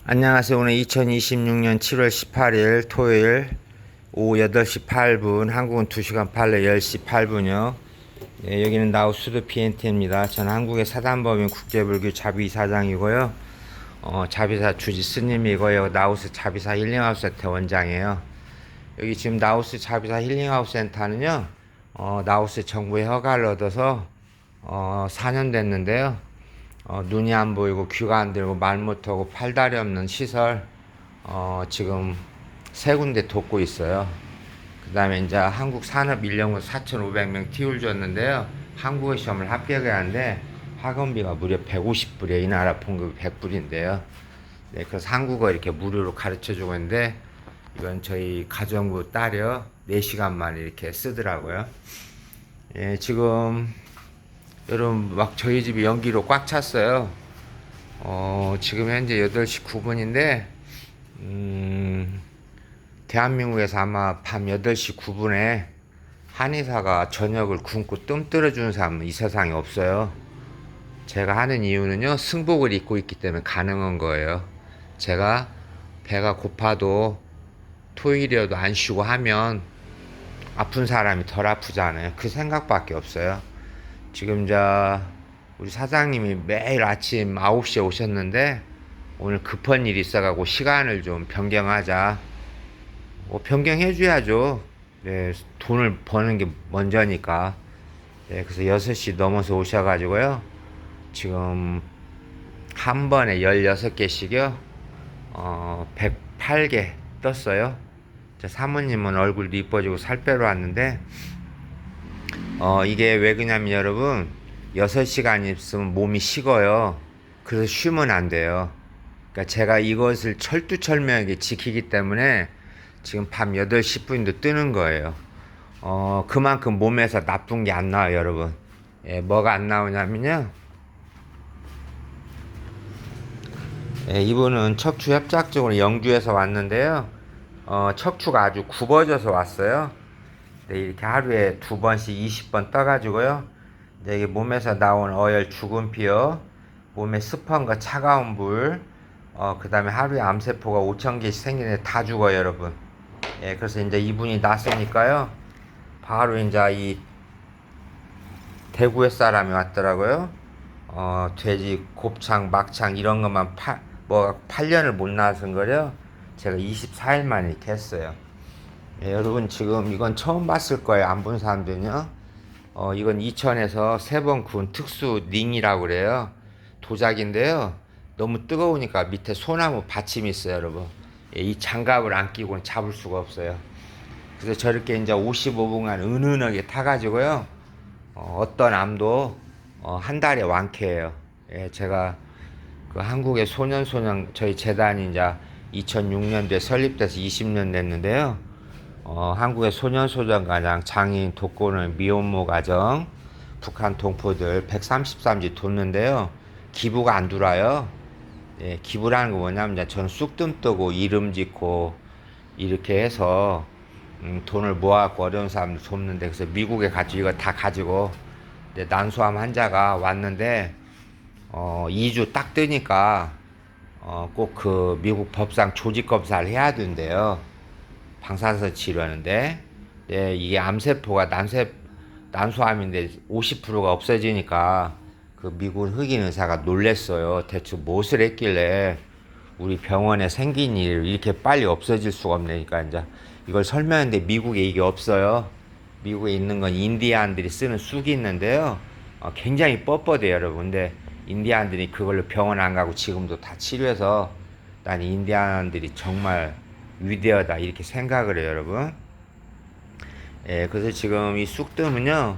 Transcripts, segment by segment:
안녕하세요. 오늘 2026년 7월 18일 토요일 오후 8시 8분, 한국은 2시간 빨래 10시 8분이요. 예, 여기는 나우 수도 PNT입니다. 저는 한국의 사단법인 국제불교 자비사장이고요. 자비사 주지 스님이고요. 나우스 자비사 힐링하우스 센터 원장이에요. 여기 지금 나우스 자비사 힐링하우스 센터는요, 나우스 정부의 허가를 얻어서 4년 됐는데요. 눈이 안 보이고 귀가 안 들고 말 못하고 팔다리 없는 시설 지금 세 군데 돕고 있어요. 그 다음에 이제 한국산업인력은 4,500명 티울 줬는데요. 한국어 시험을 합격해야 하는데 학원비가 무려 150불이에요. 이 나라 봉급이 100불인데요. 네, 그래서 한국어 이렇게 무료로 가르쳐 주고 있는데 이건 저희 가정부 딸이요. 4시간만 이렇게 쓰더라고요. 예, 지금 여러분 막 저희 집이 연기로 꽉 찼어요. 지금 현재 8시 9분인데 대한민국에서 아마 밤 8시 9분에 한의사가 저녁을 굶고 뜸 들어주는 사람은 이 세상에 없어요. 제가 하는 이유는요, 승복을 입고 있기 때문에 가능한 거예요. 제가 배가 고파도 토일이라도 안 쉬고 하면 아픈 사람이 덜 아프잖아요. 그 생각밖에 없어요. 지금 우리 사장님이 매일 아침 9시에 오셨는데 오늘 급한 일이 있어가고 시간을 좀 변경하자. 변경해줘야죠. 네, 돈을 버는 게 먼저니까. 네, 그래서 6시 넘어서 오셔가지고요. 지금 한 번에 16개씩요. 108개 떴어요. 사모님은 얼굴도 이뻐지고 살 빼러 왔는데 이게 왜 그러냐면 여러분 6시간 있으면 몸이 식어요. 그래서 쉬면 안 돼요. 그러니까 제가 이것을 철두철미하게 지키기 때문에 지금 밤 8시 10분도 뜨는 거예요. 그만큼 몸에서 나쁜 게 안 나와요, 여러분. 예, 뭐가 안 나오냐면요. 예, 이분은 척추협착증으로 영주에서 왔는데요. 척추가 아주 굽어져서 왔어요. 네, 이렇게 하루에 2번씩 20번 떠가지고요. 네, 이게 몸에서 나온 어혈 죽은 피요, 몸에 습한 거 차가운 물, 그 다음에 하루에 암세포가 5,000개씩 생기는데 다 죽어요, 여러분. 예, 그래서 이제 이분이 났으니까요. 바로 이제 이 대구의 사람이 왔더라고요. 돼지 곱창, 막창 이런 것만 8년을 못 나선 거요. 제가 24일 만에 이렇게 했어요. 예, 여러분 지금 이건 처음 봤을 거예요. 안 본 사람들은요. 이건 이천에서 세 번 구운 특수 링이라고 그래요. 도자기인데요. 너무 뜨거우니까 밑에 소나무 받침이 있어요, 여러분. 예, 이 장갑을 안 끼고는 잡을 수가 없어요. 그래서 저렇게 이제 55분간 은은하게 타가지고요. 어떤 암도 한 달에 완쾌해요. 예, 제가 그 한국의 소년소년 저희 재단이 이제 2006년도에 설립돼서 20년 됐는데요. 한국의 소년소년가장, 장애인 독거노인 미혼모 가정, 북한 동포들 133지 돕는데요. 기부가 안 들어와요. 예, 기부라는 거 뭐냐면 저는 쑥뜸 뜨고 이름 짓고 이렇게 해서 돈을 모아갖고 어려운 사람들 돕는데, 그래서 미국에 가지고 이거 다 가지고 난소암 환자가 왔는데 2주 딱 뜨니까 꼭 그 미국 법상 조직 검사를 해야 된대요. 방사선 치료하는데. 네, 이게 암세포가 난소암인데 50%가 없어지니까 그 미국 흑인 의사가 놀랬어요. 대체 무엇을 했길래 우리 병원에 생긴 일 이렇게 빨리 없어질 수가 없네니까 이제 이걸 설명했는데 미국에 이게 없어요. 미국에 있는 건 인디안들이 쓰는 쑥이 있는데요. 굉장히 뻣뻣해요, 여러분. 근데 인디안들이 그걸로 병원 안 가고 지금도 다 치료해서 난 인디안들이 정말 위대하다 이렇게 생각을 해요, 여러분. 예, 그래서 지금 이 쑥뜸은요,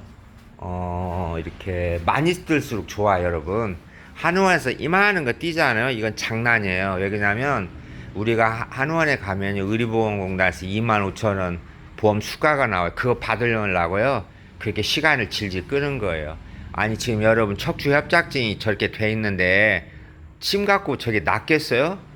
이렇게 많이 뜰수록 좋아요, 여러분. 한의원에서 이만한 거 띄잖아요. 이건 장난이에요. 왜냐면 우리가 한의원에 가면 의료보험공단에서 25,000원 보험 수가가 나와요. 그거 받으려고요. 그렇게 시간을 질질 끄는 거예요. 아니 지금 여러분 척추 협착증이 저렇게 돼 있는데 침 갖고 저게 낫겠어요?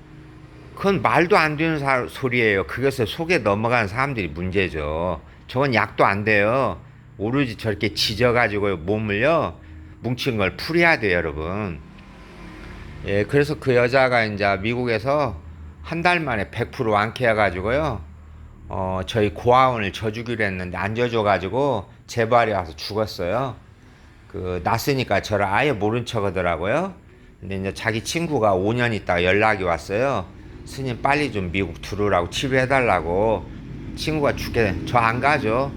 그건 말도 안 되는 소리예요. 그것을 속에 넘어가는 사람들이 문제죠. 저건 약도 안 돼요. 오로지 저렇게 지져가지고 몸을요 뭉친 걸 풀어야 돼요, 여러분. 예, 그래서 그 여자가 이제 미국에서 한 달 만에 100% 완쾌해가지고요. 저희 고아원을 져주기로 했는데 안 져줘가지고 재발이 와서 죽었어요. 그 났으니까 저를 아예 모른 척 하더라고요. 근데 이제 자기 친구가 5년 있다가 연락이 왔어요. 스님 빨리 좀 미국 들어오라고 치료해달라고. 친구가 죽게 저 안 가죠.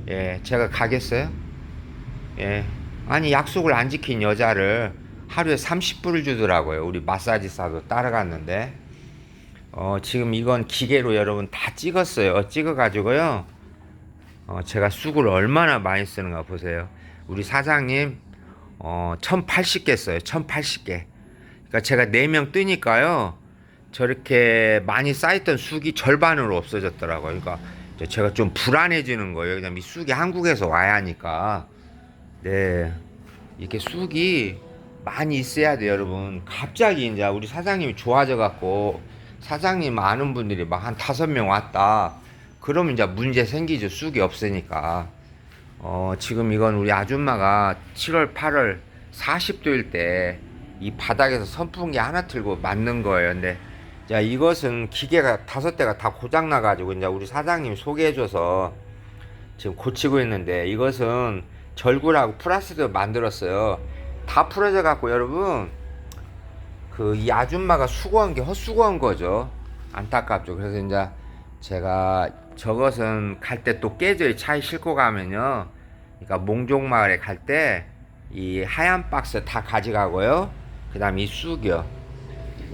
예, 제가 가겠어요? 예. 아니 약속을 안 지킨 여자를 하루에 30불을 주더라고요. 우리 마사지사도 따라갔는데. 지금 이건 기계로 여러분 다 찍었어요. 찍어가지고요. 제가 쑥을 얼마나 많이 쓰는가 보세요. 우리 사장님, 1080개 써요. 1080개. 그러니까 제가 4명 뜨니까요. 저렇게 많이 쌓였던 쑥이 절반으로 없어졌더라고요. 그러니까 제가 좀 불안해지는 거예요. 왜냐면 이 쑥이 한국에서 와야 하니까. 네. 이렇게 쑥이 많이 있어야 돼요, 여러분. 갑자기 이제 우리 사장님이 좋아져 갖고 사장님 아는 분들이 막 한 5명 왔다. 그러면 이제 문제 생기죠. 쑥이 없으니까. 지금 이건 우리 아줌마가 7월, 8월 40도일 때 이 바닥에서 선풍기 하나 틀고 만든 거예요. 근데 자, 이것은 기계가 5대가 다 고장 나가지고 이제 우리 사장님 소개해줘서 지금 고치고 있는데 이것은 절구라고 플라스틱으로 만들었어요. 다 풀어져 갖고 여러분 그 이 아줌마가 수고한 게 헛수고한 거죠. 안타깝죠. 그래서 이제 제가 저것은 갈 때 또 깨져요. 차에 싣고 가면요. 그러니까 몽종마을에 갈 때 이 하얀 박스 다 가져가고요. 그 다음 이 쑥이요.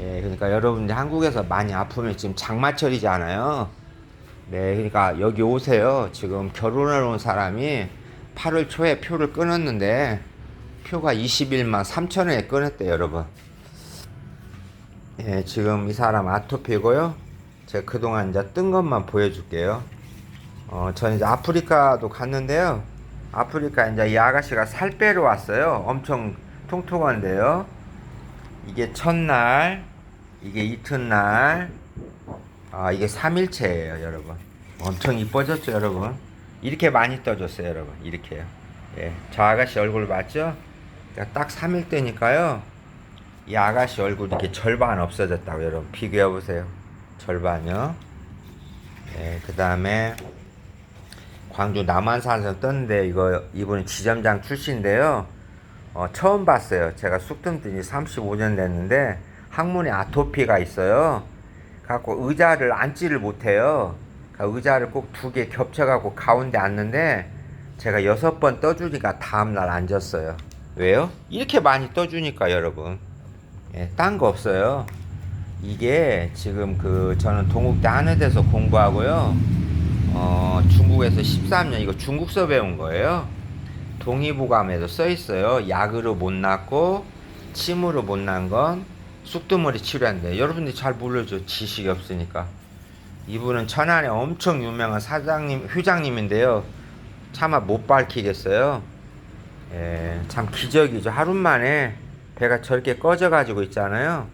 예, 그러니까 여러분 한국에서 많이 아프면 지금 장마철이잖아요. 네, 그러니까 여기 오세요. 지금 결혼을 온 사람이 8월 초에 표를 끊었는데 표가 21만 3천원에 끊었대요, 여러분. 예, 지금 이 사람 아토피고요. 제가 그동안 이제 뜬 것만 보여줄게요. 저는 이제 아프리카도 갔는데요. 아프리카 이제 이 아가씨가 살 빼러 왔어요. 엄청 통통한데요. 이게 첫날, 이게 이튿날, 이게 3일째예요, 여러분. 엄청 이뻐졌죠, 여러분. 이렇게 많이 떠졌어요, 여러분. 이렇게요. 예, 저 아가씨 얼굴 맞죠? 그러니까 딱 3일 때니까요. 이 아가씨 얼굴 이렇게 절반 없어졌다고 여러분 비교해 보세요. 절반요. 예, 그 다음에 광주 남한산에서 떴는데 이분은 지점장 출신인데요. 처음 봤어요. 제가 쑥뜸 뜬지 35년 됐는데 항문에 아토피가 있어요. 갖고 의자를 앉지를 못해요. 그러니까 의자를 꼭 2개 겹쳐갖고 가운데 앉는데 제가 6번 떠주니까 다음날 앉았어요. 왜요? 이렇게 많이 떠주니까 여러분. 예, 딴 거 없어요. 이게 지금 저는 동국대 한의대에서 공부하고요. 중국에서 13년 이거 중국서 배운 거예요. 동의보감에도 써 있어요. 약으로 못 낫고 침으로 못 난 건 쑥두머리 치료한대. 여러분들이 잘 모르죠. 지식이 없으니까. 이분은 천안에 엄청 유명한 사장님, 휴장님인데요. 차마 못 밝히겠어요. 예, 참 기적이죠. 하루 만에 배가 저렇게 꺼져가지고 있잖아요.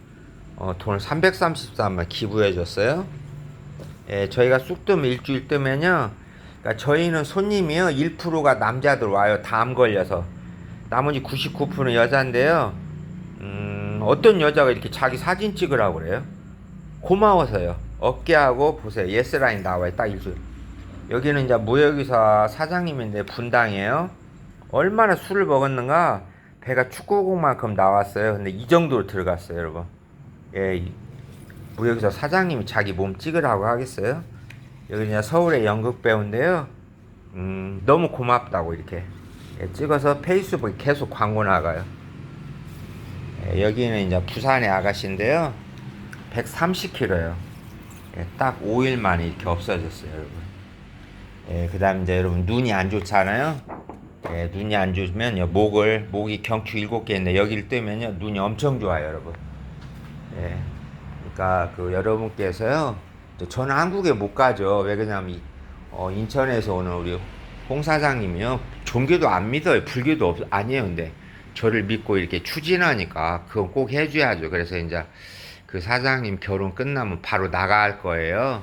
돈을 333만 기부해 줬어요. 예, 저희가 쑥뜸 일주일 뜨면요. 그러니까 저희는 손님이요. 1%가 남자들 와요. 담 걸려서. 나머지 99%는 여자인데요. 어떤 여자가 이렇게 자기 사진 찍으라고 그래요? 고마워서요. 어깨하고 보세요. 예스라인 나와요. 딱 일주일. 여기는 이제 무역의사 사장님인데 분당이에요. 얼마나 술을 먹었는가 배가 축구공만큼 나왔어요. 근데 이 정도로 들어갔어요, 여러분. 예, 무역에서 사장님이 자기 몸 찍으라고 하겠어요? 여기 그냥 서울의 연극 배우인데요. 너무 고맙다고 이렇게 찍어서 페이스북에 계속 광고 나가요. 예, 여기는 이제 부산의 아가씨인데요. 130kg요. 예, 딱 5일 만에 이렇게 없어졌어요, 여러분. 예, 그 다음 이제 여러분 눈이 안 좋잖아요. 예, 눈이 안 좋으면 목이 경추 7개인데 여기를 뜨면요 눈이 엄청 좋아요, 여러분. 예, 그러니까 여러분께서요. 저는 한국에 못 가죠. 왜 그러냐면 인천에서 오는 우리 홍 사장님이요 종교도 안 믿어요. 불교도 아니에요. 근데 저를 믿고 이렇게 추진하니까 그건 꼭 해줘야죠. 그래서 이제 그 사장님 결혼 끝나면 바로 나갈 거예요.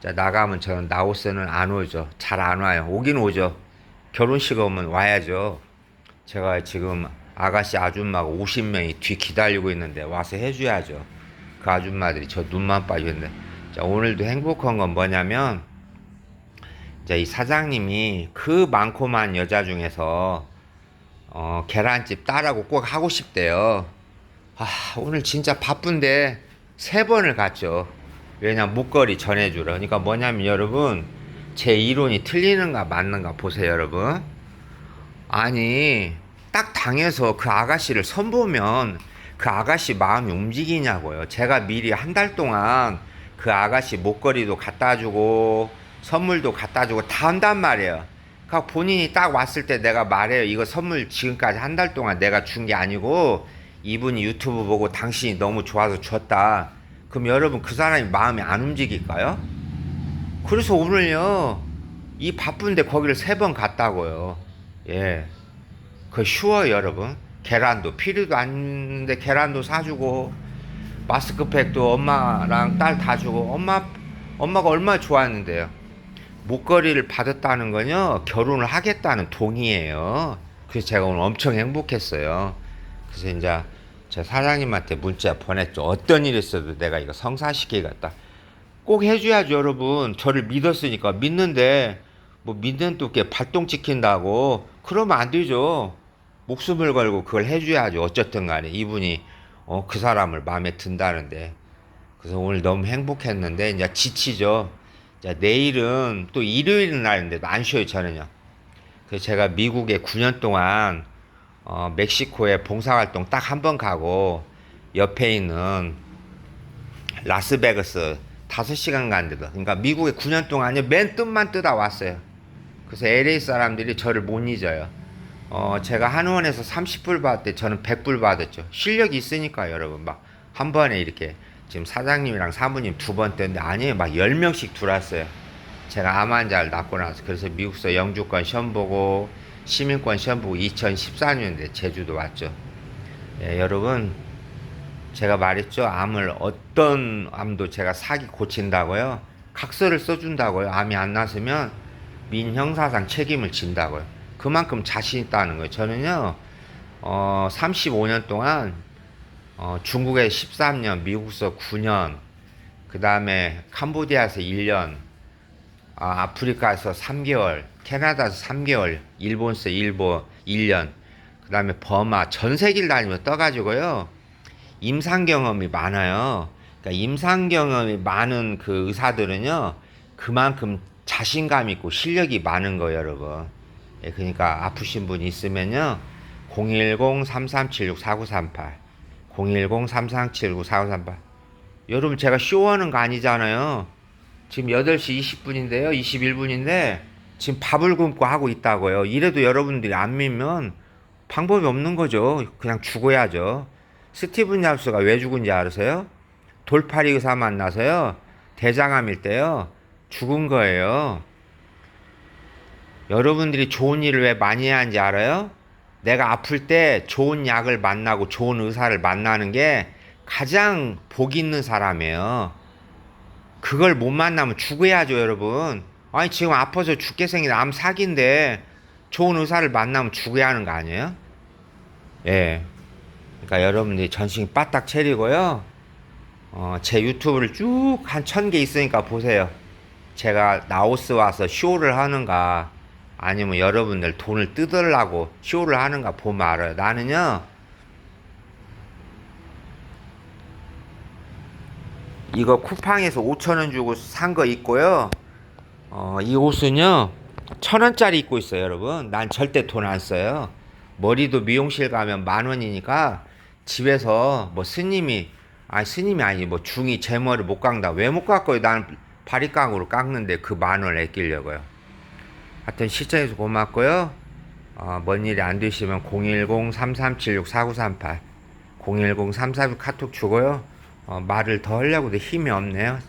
자, 나가면 저는 나오스는 안 오죠. 잘 안 와요. 오긴 오죠. 결혼식 오면 와야죠. 제가 지금 아가씨 아줌마가 50명이 뒤 기다리고 있는데 와서 해줘야죠. 그 아줌마들이 저 눈만 빠지는데. 자, 오늘도 행복한 건 뭐냐면, 자, 이 사장님이 그 많고 많은 여자 중에서 계란집 딸하고 꼭 하고 싶대요. 아, 오늘 진짜 바쁜데 3번을 갔죠. 왜냐, 목걸이 전해주러. 그러니까 뭐냐면 여러분, 제 이론이 틀리는가 맞는가 보세요, 여러분. 아니, 딱 당해서 그 아가씨를 선보면 그 아가씨 마음이 움직이냐고요. 제가 미리 한 달 동안 그 아가씨 목걸이도 갖다 주고 선물도 갖다 주고 다 한단 말이에요. 그러니까 본인이 딱 왔을 때 내가 말해요. 이거 선물 지금까지 한 달 동안 내가 준 게 아니고 이분이 유튜브 보고 당신이 너무 좋아서 줬다. 그럼 여러분 그 사람이 마음이 안 움직일까요? 그래서 오늘요, 이 바쁜데 거기를 3번 갔다고요. 예. 그거 쉬워요, 여러분. 계란도 필요도 않는데 계란도 사주고, 마스크팩도 엄마랑 딸 다 주고, 엄마가 얼마나 좋아했는데요. 목걸이를 받았다는 건요, 결혼을 하겠다는 동의예요. 그래서 제가 오늘 엄청 행복했어요. 그래서 이제 제 사장님한테 문자 보냈죠. 어떤 일 있어도 내가 이거 성사시키겠다. 꼭 해줘야죠, 여러분. 저를 믿었으니까. 믿는데 뭐 믿는 뚝에 발동 찍힌다고 그러면 안 되죠. 목숨을 걸고 그걸 해줘야죠. 어쨌든 간에 이분이 그 사람을 마음에 든다는데. 그래서 오늘 너무 행복했는데 이제 지치죠. 자, 내일은 또 일요일 날인데도 안 쉬어요, 저는요. 그래서 제가 미국에 9년 동안 멕시코에 봉사활동 딱 한 번 가고, 옆에 있는 라스베가스 5시간 간데도, 그러니까 미국에 9년 동안요, 맨 뜸만 뜨다 왔어요. 그래서 LA 사람들이 저를 못 잊어요. 제가 한의원에서 30불 받을 때 저는 100불 받았죠. 실력이 있으니까 여러분. 막 한 번에 이렇게 지금 사장님이랑 사모님 2번 떴는데 아니에요. 막 10명씩 들어왔어요. 제가 암 환자를 낫고 나서. 그래서 미국서 영주권 시험 보고 시민권 시험 보고 2014년에 제주도 왔죠. 예, 여러분, 제가 말했죠. 암을, 어떤 암도 제가 사기 고친다고요. 각서를 써준다고요. 암이 안 났으면 민형사상 책임을 진다고요. 그만큼 자신 있다는 거예요. 저는요, 35년 동안 중국에 13년, 미국서 9년, 그 다음에 캄보디아에서 1년, 아프리카에서 3개월, 캐나다에서 3개월, 일본에서 1년, 그 다음에 버마, 전 세계를 다니면서 떠가지고요, 임상 경험이 많아요. 그러니까 임상 경험이 많은 그 의사들은요, 그만큼 자신감 있고 실력이 많은 거예요, 여러분. 예, 그러니까 아프신 분 있으면요, 010-3376-4938, 010-3379-4938. 여러분, 제가 쇼하는 거 아니잖아요. 지금 8시 20분인데요, 21분인데 지금 밥을 굶고 하고 있다고요. 이래도 여러분들이 안 믿으면 방법이 없는 거죠. 그냥 죽어야죠. 스티븐 잡스가 왜 죽은지 아세요? 돌팔이 의사 만나서요, 대장암일 때요, 죽은 거예요. 여러분들이 좋은 일을 왜 많이 해야 하는지 알아요? 내가 아플 때 좋은 약을 만나고 좋은 의사를 만나는 게 가장 복 있는 사람이에요. 그걸 못 만나면 죽어야죠, 여러분. 아니, 지금 아파서 죽게 생긴 암 사기인데 좋은 의사를 만나면 죽어야 하는 거 아니에요? 예. 그러니까 여러분들이 전신 바닥 차리고요. 제 유튜브를 쭉 한 1000개 있으니까 보세요. 제가 라오스 와서 쇼를 하는가, 아니면 여러분들 돈을 뜯으려고 쇼를 하는가 보면 알아요. 나는요, 이거 쿠팡에서 5,000원 주고 산 거 있고요. 이 옷은요, 1,000원짜리 입고 있어요, 여러분. 난 절대 돈 안 써요. 머리도 미용실 가면 10,000원이니까 집에서 뭐 스님이 아니 뭐 중이 제 머리 못 깎는다. 왜 못 깎아요? 나는 바리깡으로 깎는데 그 10,000원 아끼려고요. 하여튼 시청해서 고맙고요. 뭔 일이 안 되시면 010-3376-4938, 010-346 카톡 주고요. 말을 더 하려고도 힘이 없네요.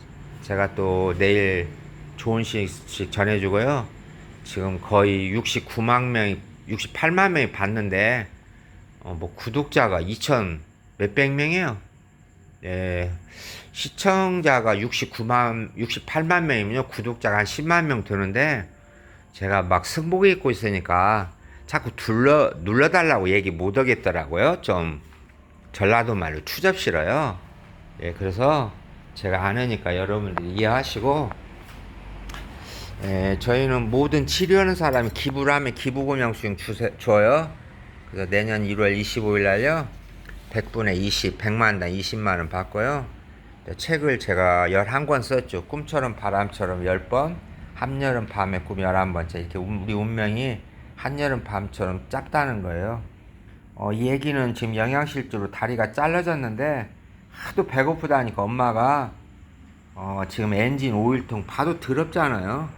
제가 또 내일 좋은 소식 전해주고요. 지금 거의 68만 명이 봤는데, 뭐 구독자가 2,000 몇백 명이에요. 예, 시청자가 68만 명이면요, 구독자가 한 10만 명 되는데, 제가 막 승복이 입고 있으니까 자꾸 눌러달라고 얘기 못 하겠더라고요. 좀 전라도 말로 추접 싫어요. 예, 그래서 제가 아느니까 여러분들이 이해하시고, 예, 저희는 모든 치료하는 사람이 기부를 하면 기부금영수증 줘요. 그래서 내년 1월 25일 날요, 100분의 20, 100만당 20만원 받고요. 책을 제가 11권 썼죠. 꿈처럼 바람처럼 10번, 한여름 밤의 꿈 11번째. 이렇게 우리 운명이 한여름 밤처럼 짧다는 거예요. 이 얘기는 지금 영양실조로 다리가 잘라졌는데 하도 배고프다니까 엄마가 지금 엔진 오일통 봐도 더럽잖아요.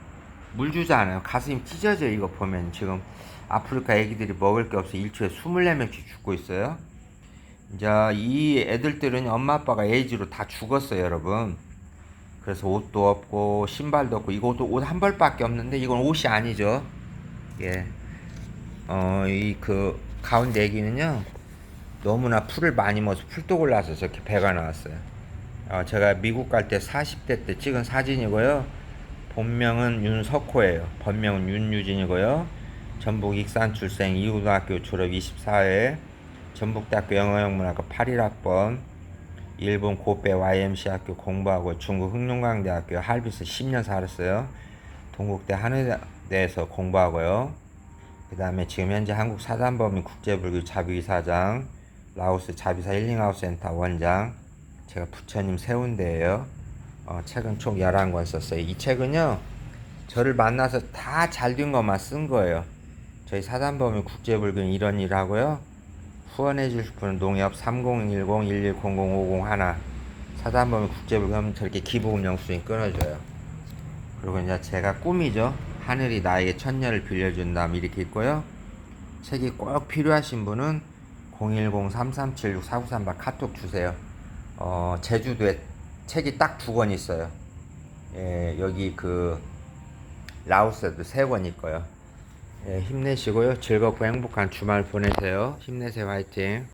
물 주잖아요. 가슴이 찢어져. 이거 보면 지금 아프리카 애기들이 먹을 게 없어 일초에 24명씩 죽고 있어요. 이제 이 애들들은 엄마 아빠가 에이즈로 다 죽었어요, 여러분. 그래서 옷도 없고 신발도 없고 이것도 옷 한 벌밖에 없는데 이건 옷이 아니죠. 예. 이 그 가운데 애기는요 너무나 풀을 많이 먹어서 풀독을 나서 저렇게 배가 나왔어요. 제가 미국 갈 때 40대 때 찍은 사진이고요. 본명은 윤석호예요. 본명은 윤유진이고요. 전북 익산 출생, 이고등학교 졸업 24회, 전북대학교 영어영문학과 81학번, 일본 고베 YMC 학교 공부하고 중국 흑룡강대학교 할비스 10년 살았어요. 동국대 한의대에서 공부하고요. 그 다음에 지금 현재 한국 사단법인 국제불교 자비사장, 라오스 자비사 힐링하우스 센터 원장, 제가 부처님 세운대예요. 책은 총 11권 썼어요. 이 책은요 저를 만나서 다 잘된 것만 쓴 거예요. 저희 사단법인 국제불교는 이런 일 하고요. 후원해 주실 분은 농협 3010-1100-501 사단법인 국제불교 하면 저렇게 기부금 영수증이 끊어져요. 그리고 이제 제가 꿈이죠. 하늘이 나에게 천년을 빌려준다면 이렇게 있고요. 책이 꼭 필요하신 분은 010-3376-4938 카톡 주세요. 제주도에 책이 딱 2권 있어요. 예, 여기 그 라오스에도 3권 있고요. 예, 힘내시고요. 즐겁고 행복한 주말 보내세요. 힘내세요. 화이팅.